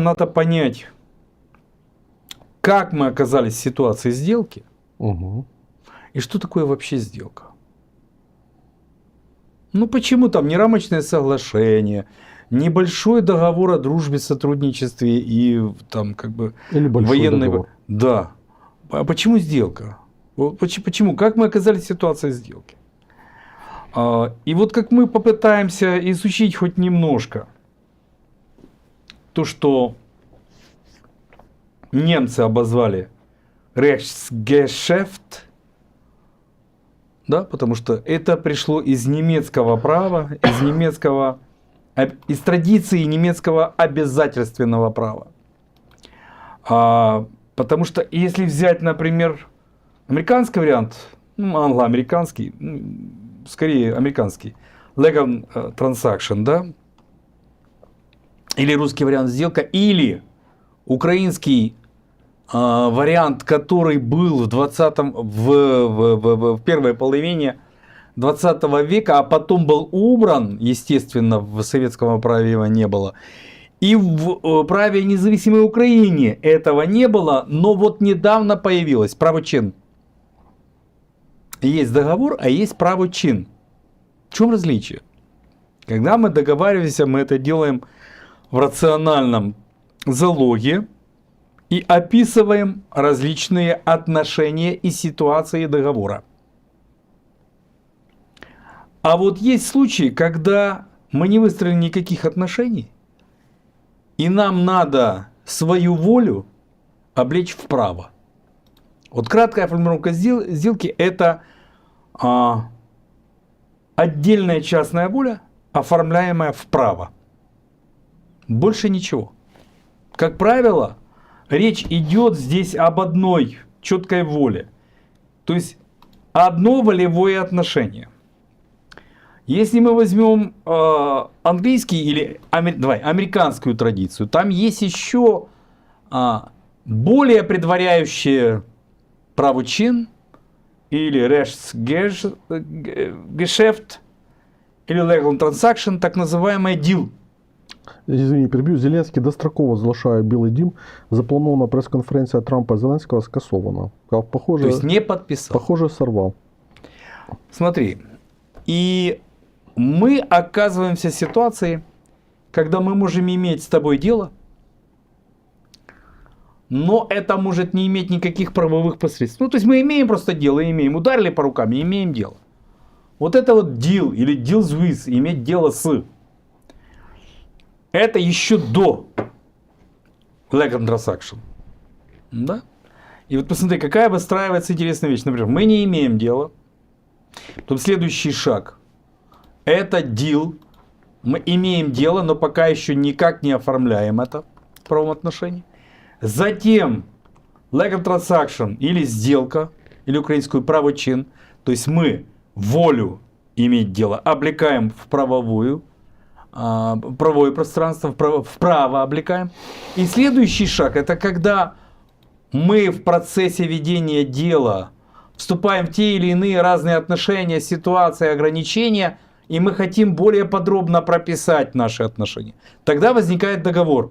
Надо понять, как мы оказались в ситуации сделки и что такое вообще сделка. Ну почему там не рамочное соглашение, небольшой договор о дружбе, сотрудничестве и там как бы или военный договор. Да. А почему сделка? Почему? Как мы оказались в ситуации сделки? И вот как мы попытаемся изучить хоть немножко то, что немцы обозвали Rechtsgeschäft, да, потому что это пришло из немецкого права, из традиции немецкого обязательственного права. Потому что если взять, например, американский вариант, англо-американский, скорее американский, legal transaction, да, или русский вариант сделка, или украинский вариант, который был в первой половине 20 века, а потом был убран, естественно, в советском праве его не было. И в праве независимой Украине этого не было, но вот недавно появилось правочин. Есть договор, а есть правочин. В чем различие? Когда мы договариваемся, мы это делаем в рациональном залоге и описываем различные отношения и ситуации договора. А вот есть случаи, когда мы не выстроили никаких отношений, и нам надо свою волю облечь в право. Вот краткая формулировка сделки – это отдельная частная воля, оформляемая в право. Больше ничего. Как правило, речь идет здесь об одной четкой воле. То есть одно волевое отношение. Если мы возьмем английский или американскую традицию, там есть еще более предваряющие правочин или Rechtsgeschäft или legal transaction, так называемый deal. Извини, переб'ю. Зеленський достроково залишає Білий дім. Запланована прес-конференція Трампа і Зеленського скасована. Похоже, то есть не подписал. Похоже, сорвал. Смотри, и мы оказываемся в ситуации, когда мы можем иметь с тобой дело, но это может не иметь никаких правовых последствий. Ну, то есть мы имеем просто дело, ударили по рукам, имеем дело. Вот это вот deal или deals with, иметь дело с. Это еще до legal transaction. Да? И вот посмотри, какая выстраивается интересная вещь. Например, мы не имеем дела. Потом следующий шаг. Это deal. Мы имеем дело, но пока еще никак не оформляем это в правом отношении. Затем legal transaction или сделка, или украинскую правочин. То есть мы волю иметь дело облекаем в правовое пространство, в право облекаем. И следующий шаг, это когда мы в процессе ведения дела вступаем в те или иные разные отношения, ситуации, ограничения, и мы хотим более подробно прописать наши отношения. Тогда возникает договор.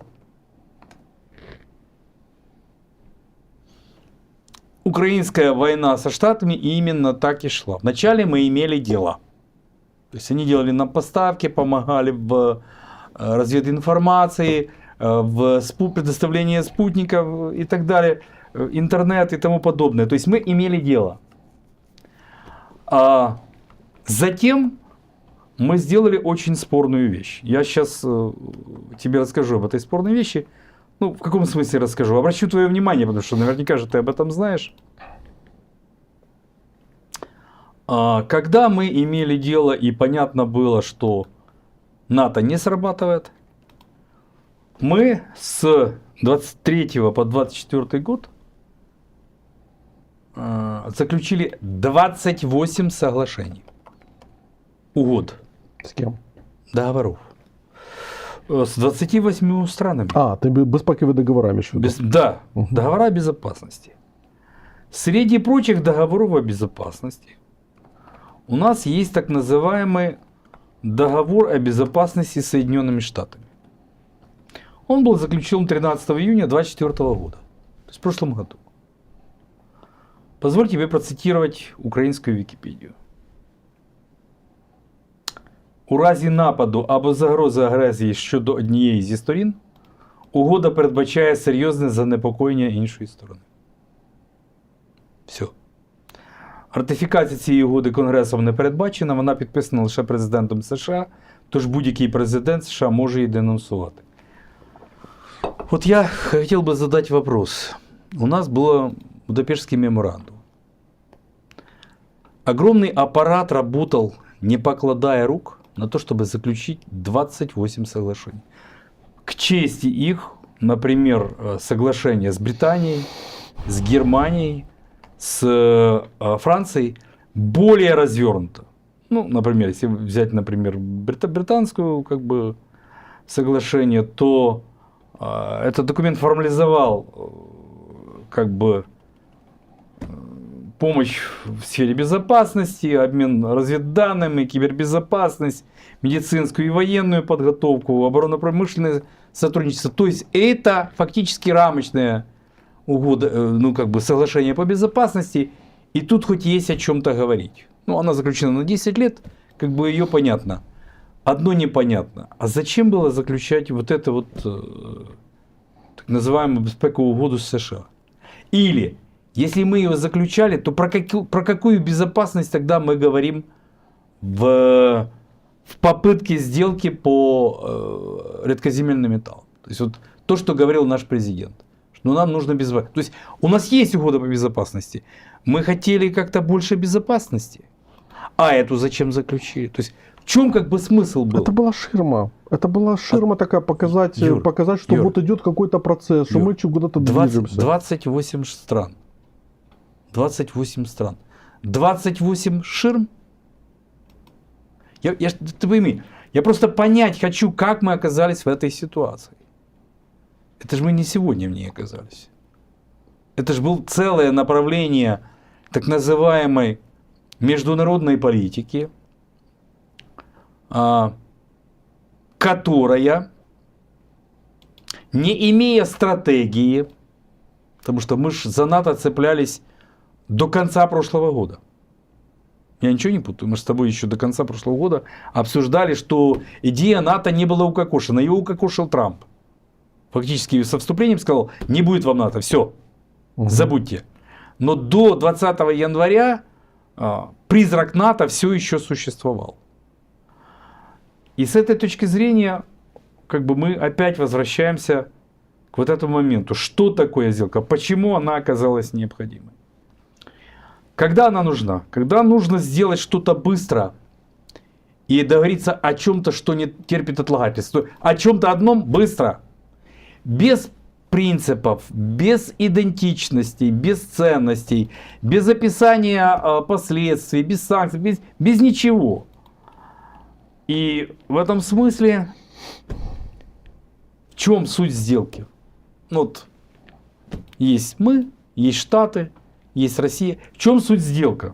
Украинская война со Штатами именно так и шла. Вначале мы имели дело. То есть они делали нам поставки, помогали в развединформации, в предоставлении спутников и так далее, интернет и тому подобное. То есть мы имели дело. А затем мы сделали очень спорную вещь. Я сейчас тебе расскажу об этой спорной вещи. Ну, в каком смысле расскажу? Обращу твое внимание, потому что наверняка же ты об этом знаешь. Когда мы имели дело и понятно было, что НАТО не срабатывает, мы с 23 по 24 год заключили 28 соглашений. Угод. С кем? Договоров. С 28 странами. Ты безпековые договора имеешь в виду? Да, договора о безопасности. Среди прочих договоров о безопасности у нас есть так называемый договор о безопасности с Соединенными Штатами. Он был заключен 13 июня 2024 года, то есть в прошлом году. Позволь тебе процитировать українську Вікіпедію. У разі нападу або загрози агресії щодо однієї зі сторін, угода передбачає серйозне занепокоєння іншої сторони. Все. Ратифікація цієї угоди Конгресом не передбачена, вона підписана лише президентом США, тож будь-який президент США може її денонсувати. Вот я хотел бы задать вопрос. У нас был Будапештский меморандум. Огромный аппарат работал, не покладая рук, на то, чтобы заключить 28 соглашений. К чести их, например, соглашение с Британией, с Германией, с Францией более развернуто. Ну, например, если взять, например, британскую как бы соглашение, то этот документ формализовал как бы помощь в сфере безопасности, обмен разведданными, кибербезопасность, медицинскую и военную подготовку, оборонно-промышленное сотрудничество. То есть это фактически рамочное угода, ну, как бы соглашение по безопасности, и тут хоть есть о чем-то говорить. Ну, она заключена на 10 лет, как бы ее понятно. Одно непонятно. А зачем было заключать вот это вот так называемую безпековую угоду с США? Или, если мы ее заключали, то про какую безопасность тогда мы говорим в попытке сделки по редкоземельным металлам? То есть вот то, что говорил наш президент. Что нам нужно безопасность. То есть у нас есть угода по безопасности. Мы хотели как-то больше безопасности. А эту зачем заключили? То есть в чем как бы смысл был? Это была ширма. Это была ширма такая, показать, что Юр, вот идет какой-то процесс, что мы куда-то движемся. 28 стран. 28 стран. 28 ширм? Ты пойми, я просто понять хочу, как мы оказались в этой ситуации. Это же мы не сегодня в ней оказались. Это же было целое направление так называемой международной политики, которая, не имея стратегии, потому что мы же за НАТО цеплялись до конца прошлого года. Я ничего не путаю, мы же с тобой еще до конца прошлого года обсуждали, что идея НАТО не была укокошена, ее укокошил Трамп. Фактически со вступлением сказал, не будет вам НАТО, все, забудьте. Но до 20 января призрак НАТО все еще существовал. И с этой точки зрения, как бы мы опять возвращаемся к вот этому моменту. Что такое сделка? Почему она оказалась необходимой? Когда она нужна? Когда нужно сделать что-то быстро и договориться о чем-то, что не терпит отлагательства. О чем-то одном быстро. Без принципов, без идентичностей, без ценностей, без описания последствий, без санкций, без ничего. И в этом смысле, в чем суть сделки? Вот есть мы, есть Штаты, есть Россия. В чем суть сделки?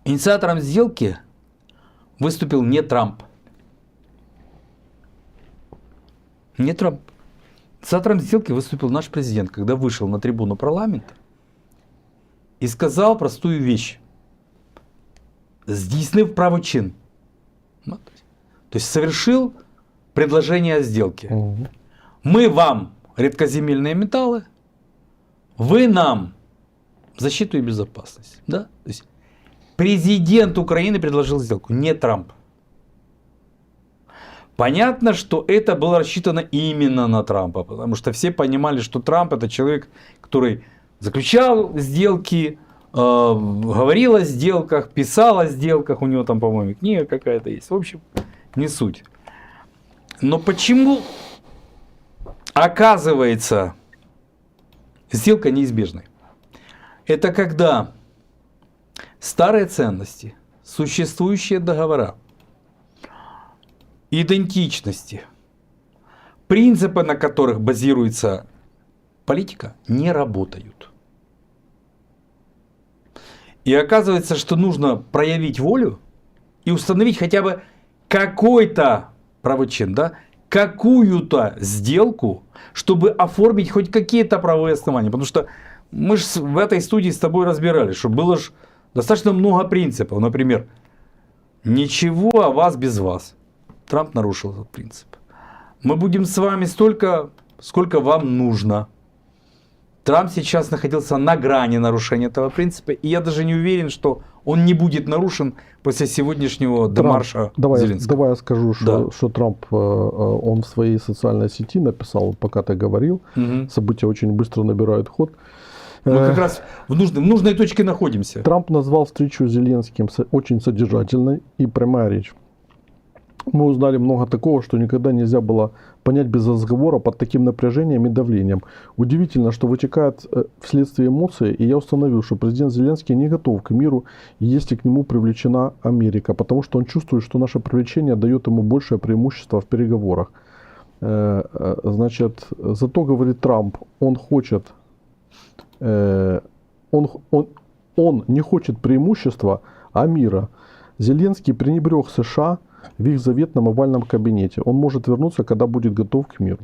Инициатором сделки выступил не Трамп. Не Трамп. Инициатором сделки выступил наш президент, когда вышел на трибуну парламента и сказал простую вещь. Здійснив правочин. Ну, то есть совершил предложение о сделке. Мы вам редкоземельные металлы, вы нам защиту и безопасность. Да? То есть президент Украины предложил сделку, не Трамп. Понятно, что это было рассчитано именно на Трампа, потому что все понимали, что Трамп это человек, который заключал сделки, говорил о сделках, писал о сделках, у него там, по-моему, книга какая-то есть. В общем, не суть. Но почему оказывается сделка неизбежной? Это когда старые ценности, существующие договора, идентичности, принципы, на которых базируется политика, не работают. И оказывается, что нужно проявить волю и установить хотя бы какой-то правочин, да? какую-то сделку, чтобы оформить хоть какие-то правовые основания. Потому что мы же в этой студии с тобой разбирали, что было же достаточно много принципов. Например, ничего о вас без вас. Трамп нарушил этот принцип. Мы будем с вами столько, сколько вам нужно. Трамп сейчас находился на грани нарушения этого принципа. И я даже не уверен, что он не будет нарушен после сегодняшнего демарша Зеленского. Давай я скажу, Да. что Трамп, он в своей социальной сети написал, пока ты говорил, Мгм. события очень быстро набирают ход. Мы как раз в нужной точке находимся. Трамп назвал встречу с Зеленским очень содержательной и прямая речь. Мы узнали много такого, что никогда нельзя было понять без разговора под таким напряжением и давлением. Удивительно, что вытекает вследствие эмоций, и я установил, что президент Зеленский не готов к миру, если к нему привлечена Америка, потому что он чувствует, что наше привлечение дает ему большее преимущество в переговорах. Значит, зато, говорит Трамп, он не хочет преимущества, а мира. Зеленский пренебрег США в их заветном овальном кабинете. Он может вернуться, когда будет готов к миру.